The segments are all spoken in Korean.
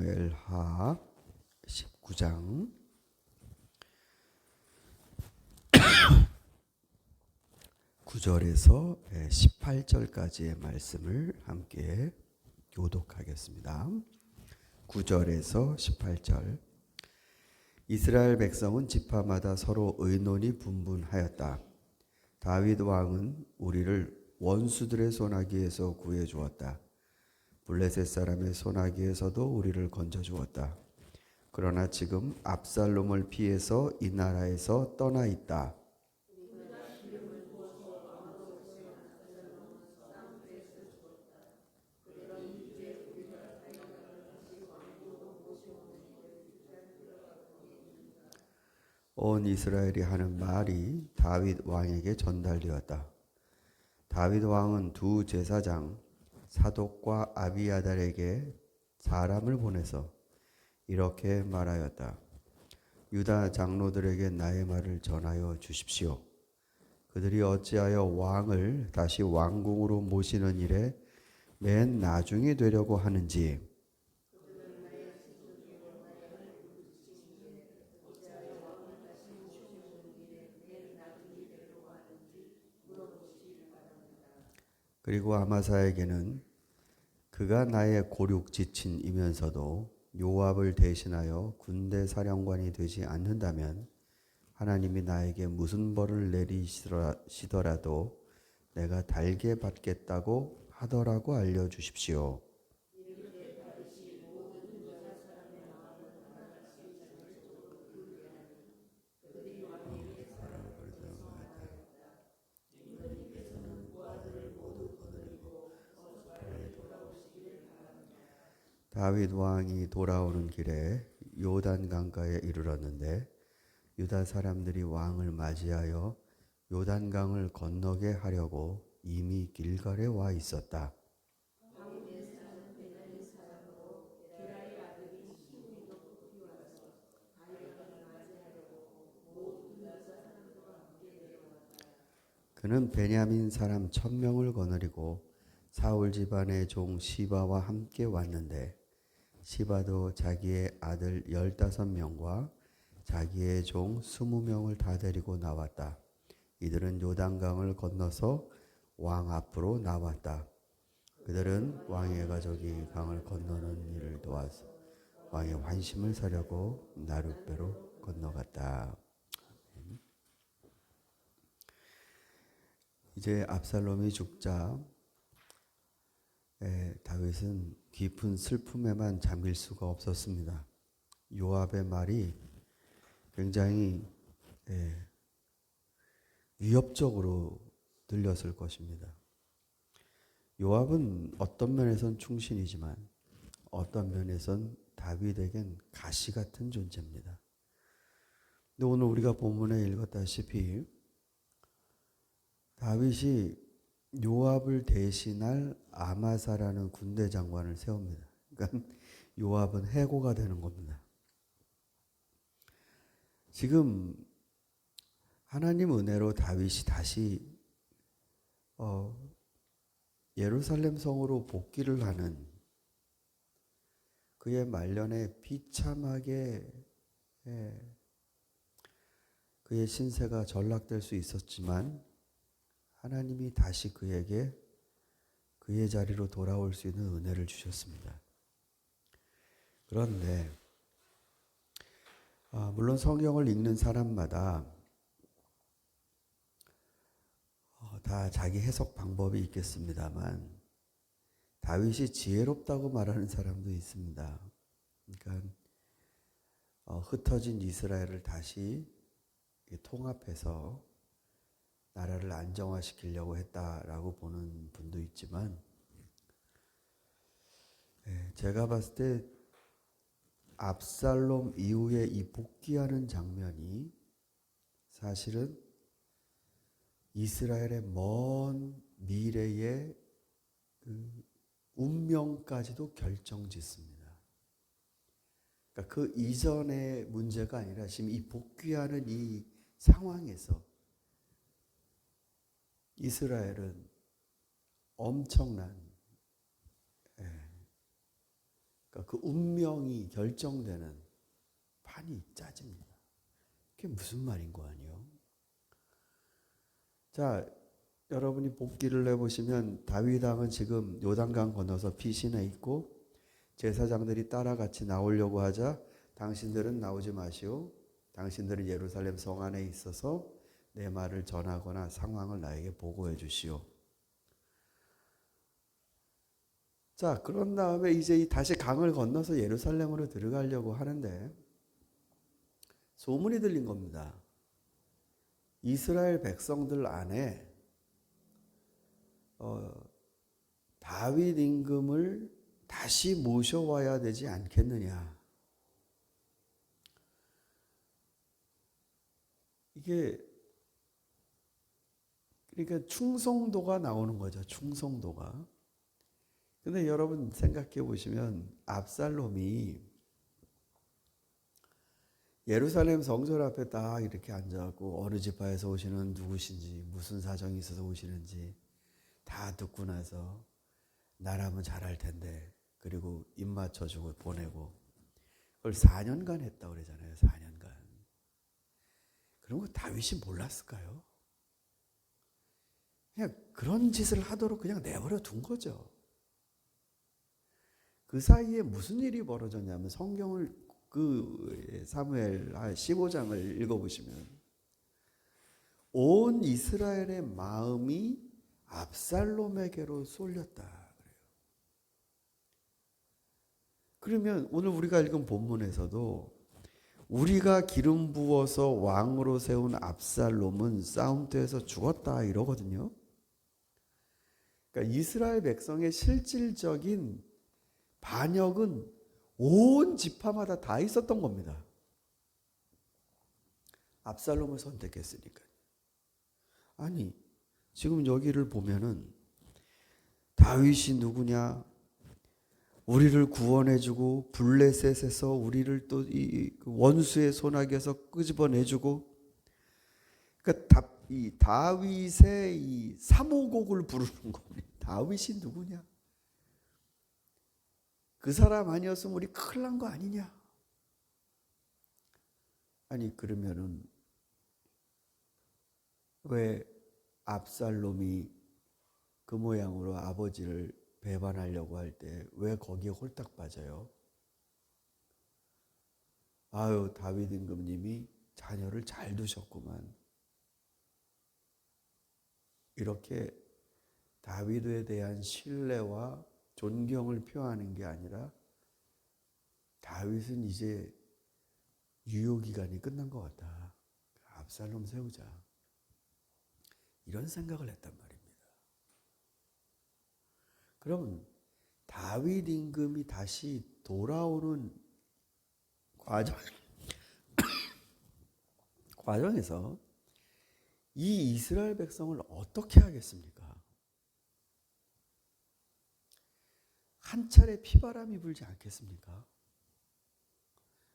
사무엘하 19장 9절에서 18절까지의 말씀을 함께 교독하겠습니다. 9절에서 18절. 이스라엘 백성은 지파마다 서로 의논이 분분하였다. 다윗 왕은 우리를 원수들의 손아귀에서 구해 주었다. 블레셋 사람의 손아귀에서도 우리를 건져 주었다. 그러나 지금 압살롬을 피해서 이 나라에서 떠나 있다. 온 이스라엘이 하는 말이 다윗 왕에게 전달되었다. 다윗 왕은 두 제사장 사독과 아비아달에게 사람을 보내서 이렇게 말하였다. 유다 장로들에게 나의 말을 전하여 주십시오. 그들이 어찌하여 왕을 다시 왕궁으로 모시는 일에 맨 나중이 되려고 하는지, 그리고 아마사에게는 그가 나의 고륙지친이면서도 요압을 대신하여 군대 사령관이 되지 않는다면 하나님이 나에게 무슨 벌을 내리시더라도 내가 달게 받겠다고 하더라고 알려주십시오. 다윗 왕이 돌아오는 길에 요단 강가에 이르렀는데 유다 사람들이 왕을 맞이하여 요단강을 건너게 하려고 이미 길갈에 와 있었다. 그는 베냐민 사람 1000명을 거느리고 사울 집안의 종 시바와 함께 왔는데 시바도 자기의 아들 15명과 자기의 종 20명을 다 데리고 나왔다. 이들은 요단강을 건너서 왕 앞으로 나왔다. 그들은 왕의 가족이 강을 건너는 일을 도와서 왕의 환심을 사려고 나룻배로 건너갔다. 이제 압살롬이 죽자 다윗은 깊은 슬픔에만 잠길 수가 없었습니다. 요압의 말이 굉장히 위협적으로 들렸을 것입니다. 요압은 어떤 면에선 충신이지만 어떤 면에선 다윗에겐 가시 같은 존재입니다. 근데 오늘 우리가 본문에 읽었다시피 다윗이 요압을 대신할 아마사라는 군대 장관을 세웁니다. 그러니까 요압은 해고가 되는 겁니다. 지금 하나님 은혜로 다윗이 다시 예루살렘 성으로 복귀를 하는 그의 말년에 비참하게 그의 신세가 전락될 수 있었지만 하나님이 다시 그에게 그의 자리로 돌아올 수 있는 은혜를 주셨습니다. 그런데 물론 성경을 읽는 사람마다 다 자기 해석 방법이 있겠습니다만 다윗이 지혜롭다고 말하는 사람도 있습니다. 그러니까 흩어진 이스라엘을 다시 통합해서 나라를 안정화시키려고 했다라고 보는 분도 있지만 제가 봤을 때 압살롬 이후에 이 복귀하는 장면이 사실은 이스라엘의 먼 미래의 그 운명까지도 결정짓습니다. 그러니까 그 이전의 문제가 아니라 지금 이 복귀하는 이 상황에서 이스라엘은 엄청난 그러니까 그 운명이 결정되는 판이 짜집니다. 그게 무슨 말인 거 아니에요? 자, 여러분이 복기를 해보시면 다윗 왕은 지금 요단강 건너서 피신해 있고 제사장들이 따라 같이 나오려고 하자 당신들은 나오지 마시오. 당신들은 예루살렘 성 안에 있어서 내 말을 전하거나 상황을 나에게 보고해 주시오. 자, 그런 다음에 이제 다시 강을 건너서 예루살렘으로 들어가려고 하는데 소문이 들린 겁니다. 이스라엘 백성들 안에 다윗 임금을 다시 모셔와야 되지 않겠느냐. 이게 그러니까 충성도가 나오는 거죠. 충성도가. 근데 여러분 생각해 보시면 압살롬이 예루살렘 성전 앞에 딱 이렇게 앉아갖고 어느 지파에서 오시는 누구신지 무슨 사정이 있어서 오시는지 다 듣고 나서 나라면 잘할 텐데 그리고 입 맞춰주고 보내고 그걸 4년간 했다고 그러잖아요. 4년간. 그런 거 다윗이 몰랐을까요? 그냥 그런 짓을 하도록 그냥 내버려 둔 거죠. 그 사이에 무슨 일이 벌어졌냐면 성경을 그 사무엘 15장을 읽어보시면 온 이스라엘의 마음이 압살롬에게로 쏠렸다 그래요. 그러면 오늘 우리가 읽은 본문에서도 우리가 기름 부어서 왕으로 세운 압살롬은 싸움터에서 죽었다 이러거든요. 그러니까 이스라엘 백성의 실질적인 반역은 온 지파마다 다 있었던 겁니다. 압살롬을 선택했으니까. 아니 지금 여기를 보면은 다윗이 누구냐? 우리를 구원해주고 블레셋에서 우리를 또 이 원수의 손아귀에서 끄집어내주고, 그러니까 이 다윗의 이 사모곡을 부르는 겁니다. 다윗이 누구냐? 그 사람 아니었으면 우리 큰일 난 거 아니냐? 아니 그러면은 왜 압살롬이 그 모양으로 아버지를 배반하려고 할 때 왜 거기에 홀딱 빠져요? 아유 다윗 임금님이 자녀를 잘 두셨구만. 이렇게 다윗에 대한 신뢰와 존경을 표하는 게 아니라 다윗은 이제 유효기간이 끝난 것 같다. 압살롬 세우자. 이런 생각을 했단 말입니다. 그럼 다윗 임금이 다시 돌아오는 과정에서 이 이스라엘 백성을 어떻게 하겠습니까? 한 차례 피바람이 불지 않겠습니까?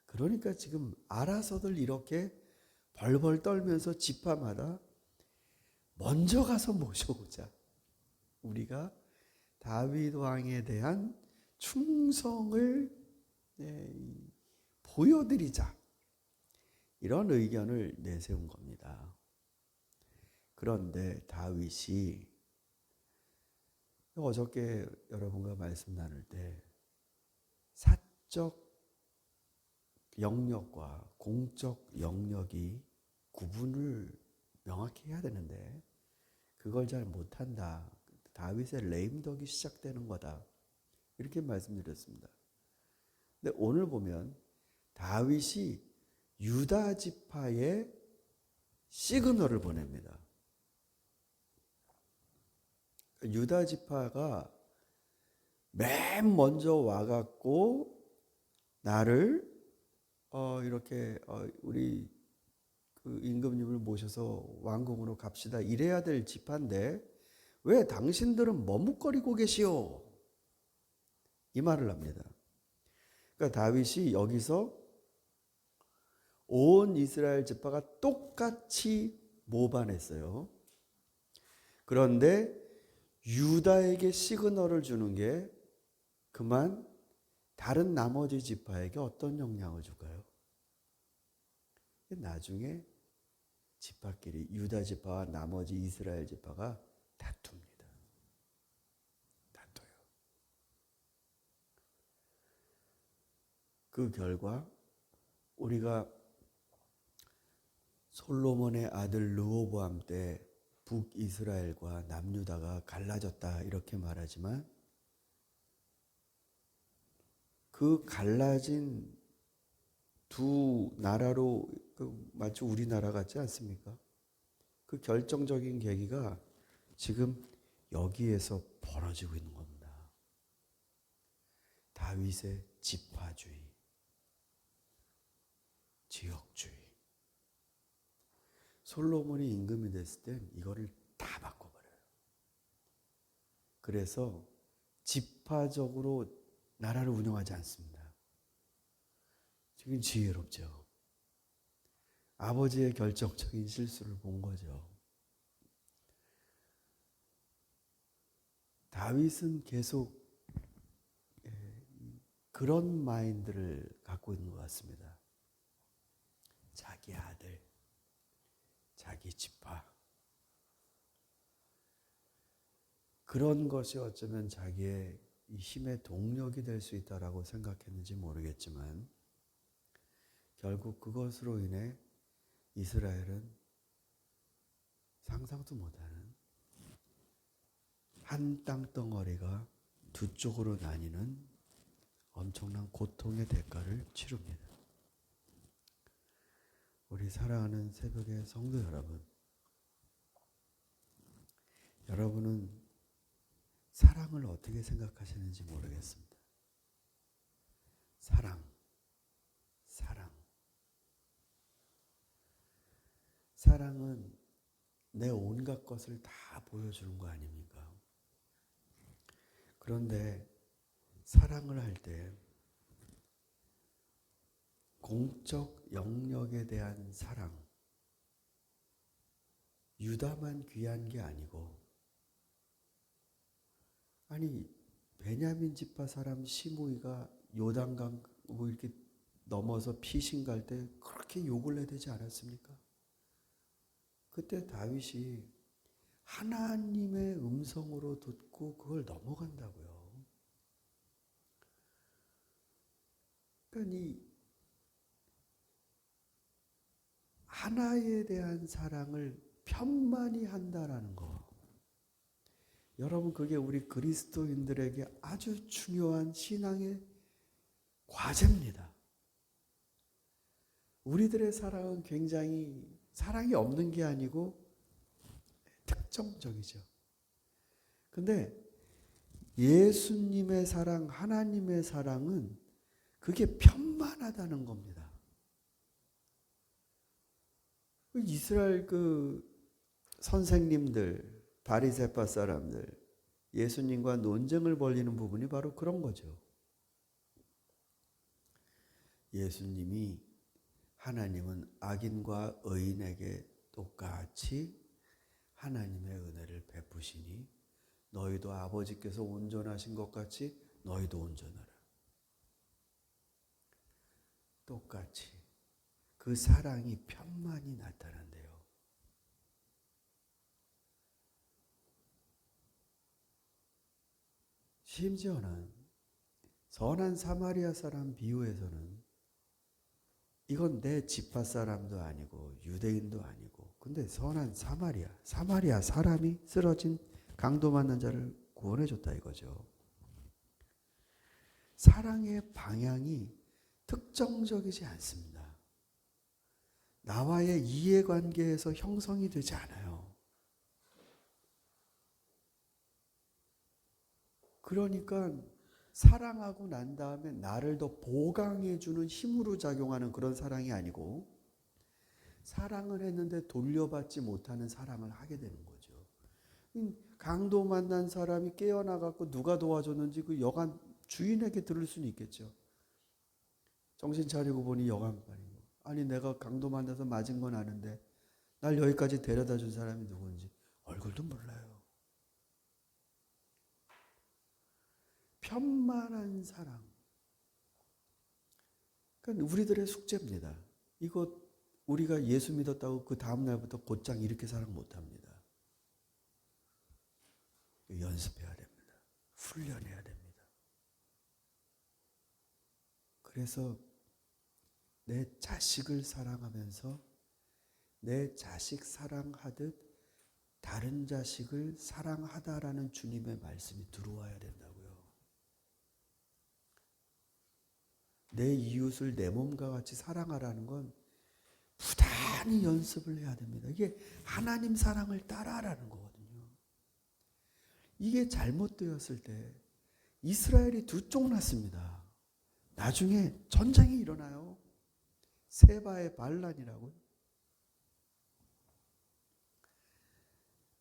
그러니까 지금 알아서들 이렇게 벌벌 떨면서 지파마다 먼저 가서 모셔오자. 우리가 다윗 왕에 대한 충성을 보여드리자. 이런 의견을 내세운 겁니다. 그런데 다윗이 어저께 여러분과 말씀 나눌 때 사적 영역과 공적 영역이 구분을 명확히 해야 되는데 그걸 잘 못한다. 다윗의 레임덕이 시작되는 거다. 이렇게 말씀드렸습니다. 근데 오늘 보면 다윗이 유다 지파에 시그널을 보냅니다. 유다 지파가 맨 먼저 와갖고 나를 이렇게 우리 그 임금님을 모셔서 왕궁으로 갑시다 이래야 될 지파인데 왜 당신들은 머뭇거리고 계시오? 이 말을 합니다. 그러니까 다윗이 여기서 온 이스라엘 지파가 똑같이 모반했어요. 그런데 유다에게 시그널을 주는 게 그만 다른 나머지 지파에게 어떤 영향을 줄까요? 나중에 지파끼리 유다 지파와 나머지 이스라엘 지파가 다툽니다. 다퉈요. 그 결과 우리가 솔로몬의 아들 르호보암 때 북이스라엘과 남유다가 갈라졌다 이렇게 말하지만 그 갈라진 두 나라로 마치 우리나라 같지 않습니까? 그 결정적인 계기가 지금 여기에서 벌어지고 있는 겁니다. 다윗의 지파주의, 지역주의. 솔로몬이 임금이 됐을 땐 이거를 다 바꿔버려요. 그래서 지파적으로 나라를 운영하지 않습니다. 지금 지혜롭죠. 아버지의 결정적인 실수를 본 거죠. 다윗은 계속 그런 마인드를 갖고 있는 것 같습니다. 자기 아들, 자기 지파. 그런 것이 어쩌면 자기의 힘의 동력이 될 수 있다라고 생각했는지 모르겠지만 결국 그것으로 인해 이스라엘은 상상도 못하는 한 땅덩어리가 두 쪽으로 나뉘는 엄청난 고통의 대가를 치릅니다. 우리 사랑하는 새벽의 성도 여러분, 여러분은 사랑을 어떻게 생각하시는지 모르겠습니다. 사랑은 내 온갖 것을 다 보여주는 거 아닙니까? 그런데 사랑을 할 때 공적 영역에 대한 사랑, 유다만 귀한 게 아니고, 아니 베냐민 지파 사람 시므이가 요단강 뭐 이렇게 넘어서 피신 갈 때 그렇게 욕을 해대지 않았습니까? 그때 다윗이 하나님의 음성으로 듣고 그걸 넘어간다고요. 그러니까 이 하나에 대한 사랑을 편만히 한다라는 거. 여러분, 그게 우리 그리스도인들에게 아주 중요한 신앙의 과제입니다. 우리들의 사랑은 굉장히 사랑이 없는 게 아니고 특정적이죠. 근데 예수님의 사랑, 하나님의 사랑은 그게 편만하다는 겁니다. 이스라엘 그 선생님들, 바리새파 사람들, 예수님과 논쟁을 벌이는 부분이 바로 그런 거죠. 예수님이 하나님은 악인과 의인에게 똑같이 하나님의 은혜를 베푸시니 너희도 아버지께서 온전하신 것 같이 너희도 온전하라. 똑같이 그 사랑이 편만히 나타난대요. 심지어는 선한 사마리아 사람 비유에서는 이건 내 지파 사람도 아니고 유대인도 아니고, 근데 선한 사마리아 사람이 쓰러진 강도 만난 자를 구원해 줬다 이거죠. 사랑의 방향이 특정적이지 않습니다. 나와의 이해관계에서 형성이 되지 않아요. 그러니까 사랑하고 난 다음에 나를 더 보강해주는 힘으로 작용하는 그런 사랑이 아니고, 사랑을 했는데 돌려받지 못하는 사랑을 하게 되는 거죠. 강도 만난 사람이 깨어나갖고 누가 도와줬는지 그 여관 주인에게 들을 수는 있겠죠. 정신 차리고 보니 여관관이고, 아니 내가 강도 만나서 맞은 건 아는데 날 여기까지 데려다 준 사람이 누군지 얼굴도 몰라요. 편만한 사랑, 그러니까 우리들의 숙제입니다. 이거 우리가 예수 믿었다고 그 다음 날부터 곧장 이렇게 사랑 못합니다. 연습해야 됩니다. 훈련해야 됩니다. 그래서 내 자식을 사랑하면서 내 자식 사랑하듯 다른 자식을 사랑하다라는 주님의 말씀이 들어와야 된다고요. 내 이웃을 내 몸과 같이 사랑하라는 건 부단히 연습을 해야 됩니다. 이게 하나님 사랑을 따라라는 거거든요. 이게 잘못되었을 때 이스라엘이 두 쪽 났습니다. 나중에 전쟁이 일어나요. 세바의 반란이라고요.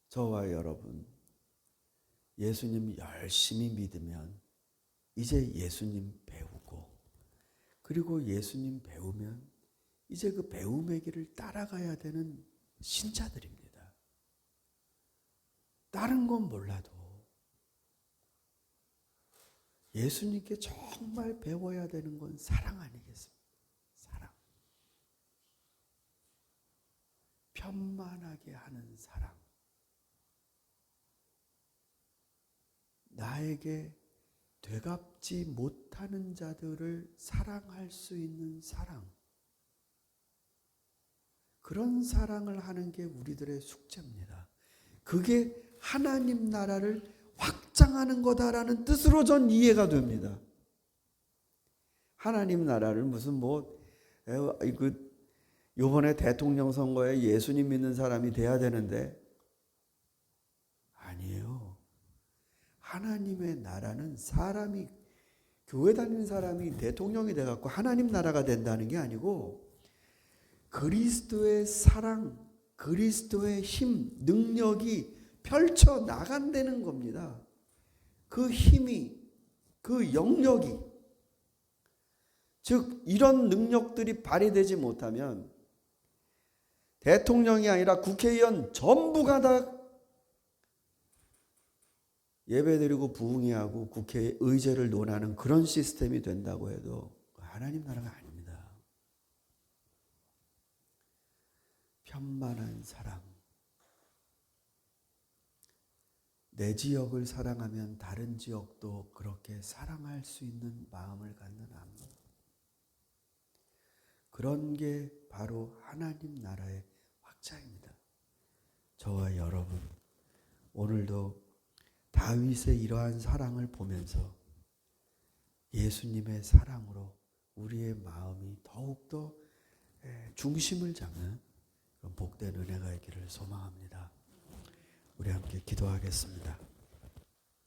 저와 여러분, 예수님 열심히 믿으면 이제 예수님 배우고, 그리고 예수님 배우면 이제 그 배움의 길을 따라가야 되는 신자들입니다. 다른 건 몰라도 예수님께 정말 배워야 되는 건 사랑 아니겠습니까? 사랑. 편만하게 하는 사랑. 나에게 되갚지 못하는 자들을 사랑할 수 있는 사랑. 그런 사랑을 하는 게 우리들의 숙제입니다. 그게 하나님 나라를 확장하는 거다라는 뜻으로 전 이해가 됩니다. 하나님 나라를 무슨 요번에 대통령 선거에 예수님 믿는 사람이 돼야 되는데 아니에요. 하나님의 나라는 사람이 교회 다니는 사람이 대통령이 돼갖고 하나님 나라가 된다는 게 아니고 그리스도의 사랑, 그리스도의 힘, 능력이 펼쳐 나간다는 겁니다. 그 힘이, 그 영역이, 즉 이런 능력들이 발휘되지 못하면 대통령이 아니라 국회의원 전부가 다 예배드리고 부흥회하고 국회 의제를 논하는 그런 시스템이 된다고 해도 하나님 나라가 아닙니다. 편만한 사랑. 내 지역을 사랑하면 다른 지역도 그렇게 사랑할 수 있는 마음을 갖는 암. 그런 게 바로 하나님 나라의 확장입니다. 저와 여러분, 오늘도 다윗의 이러한 사랑을 보면서 예수님의 사랑으로 우리의 마음이 더욱더 중심을 잡는 그런 복된 은혜가 있기를 소망합니다. 우리 함께 기도하겠습니다.